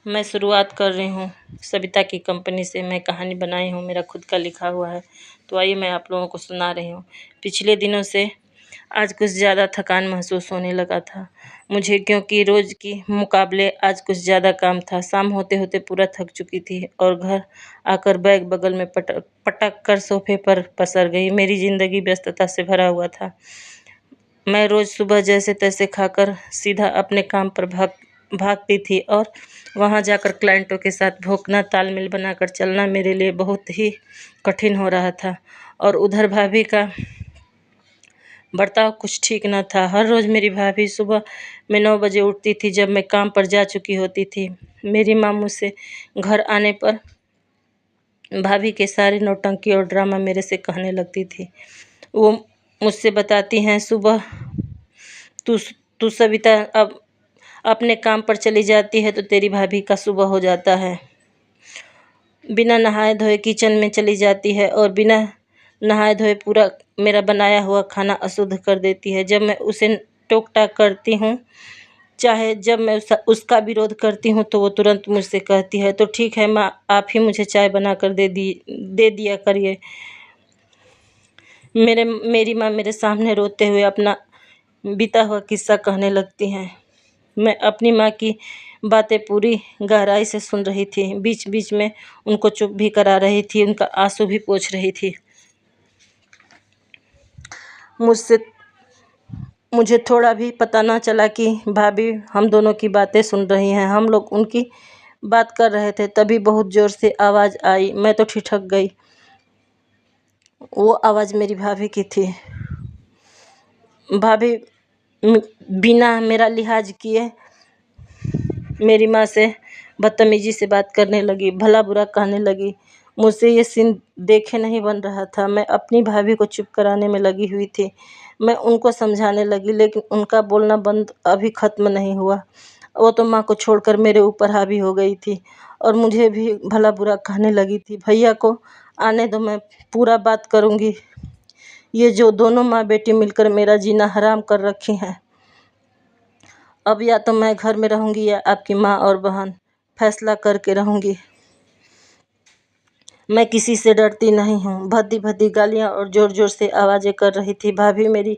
मैं शुरुआत कर रही हूँ सविता की कंपनी से। मैं कहानी बनाई हूँ, मेरा खुद का लिखा हुआ है। तो आइए मैं आप लोगों को सुना रही हूँ। पिछले दिनों से आज कुछ ज़्यादा थकान महसूस होने लगा था मुझे, क्योंकि रोज़ की मुकाबले आज कुछ ज़्यादा काम था। शाम होते होते पूरा थक चुकी थी और घर आकर बैग बगल में पटक कर सोफे पर पसर गई। मेरी ज़िंदगी व्यस्तता से भरा हुआ था। मैं रोज़ सुबह जैसे तैसे खाकर सीधा अपने काम पर भागती थी और वहाँ जाकर क्लाइंटों के साथ भोंकना, तालमेल बनाकर चलना मेरे लिए बहुत ही कठिन हो रहा था। और उधर भाभी का बर्ताव कुछ ठीक न था। हर रोज़ मेरी भाभी सुबह में 9 बजे उठती थी, जब मैं काम पर जा चुकी होती थी। मेरी माँ मुझसे घर आने पर भाभी के सारे नौटंकी और ड्रामा मेरे से कहने लगती थी। वो मुझसे बताती हैं, सुबह तू तू सविता अब अपने काम पर चली जाती है तो तेरी भाभी का सुबह हो जाता है। बिना नहाए धोए किचन में चली जाती है और बिना नहाए धोए पूरा मेरा बनाया हुआ खाना अशुद्ध कर देती है। जब मैं उसे टोक टाक करती हूँ, चाहे जब मैं उसका विरोध करती हूँ, तो वो तुरंत मुझसे कहती है, तो ठीक है माँ, आप ही मुझे चाय बना कर दे दिया करिए। मेरी माँ मेरे सामने रोते हुए अपना बीता हुआ किस्सा कहने लगती हैं। मैं अपनी माँ की बातें पूरी गहराई से सुन रही थी। बीच बीच में उनको चुप भी करा रही थी, उनका आंसू भी पोंछ रही थी। मुझे थोड़ा भी पता ना चला कि भाभी हम दोनों की बातें सुन रही हैं। हम लोग उनकी बात कर रहे थे, तभी बहुत ज़ोर से आवाज़ आई। मैं तो ठिठक गई। वो आवाज़ मेरी भाभी की थी। भाभी बिना मेरा लिहाज किए मेरी माँ से बदतमीजी से बात करने लगी, भला बुरा कहने लगी। मुझसे ये सीन देखे नहीं बन रहा था। मैं अपनी भाभी को चुप कराने में लगी हुई थी। मैं उनको समझाने लगी, लेकिन उनका बोलना बंद अभी ख़त्म नहीं हुआ। वो तो माँ को छोड़कर मेरे ऊपर हावी हो गई थी और मुझे भी भला बुरा कहने लगी थी। भैया को आने दो, मैं पूरा बात करूँगी। ये जो दोनों माँ बेटी मिलकर मेरा जीना हराम कर रखी हैं। अब या तो मैं घर में रहूँगी या आपकी माँ और बहन, फैसला करके रहूँगी। मैं किसी से डरती नहीं हूँ। भद्दी भद्दी गालियाँ और ज़ोर ज़ोर से आवाज़ें कर रही थी भाभी मेरी।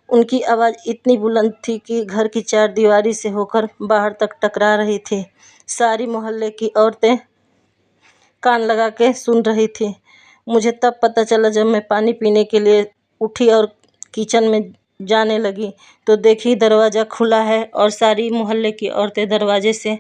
उनकी आवाज़ इतनी बुलंद थी कि घर की चारदीवारी से होकर बाहर तक टकरा रही थी। सारी मोहल्ले की औरतें कान लगा के सुन रही थी। मुझे तब पता चला जब मैं पानी पीने के लिए उठी और किचन में जाने लगी, तो देखी दरवाज़ा खुला है और सारी मोहल्ले की औरतें दरवाजे से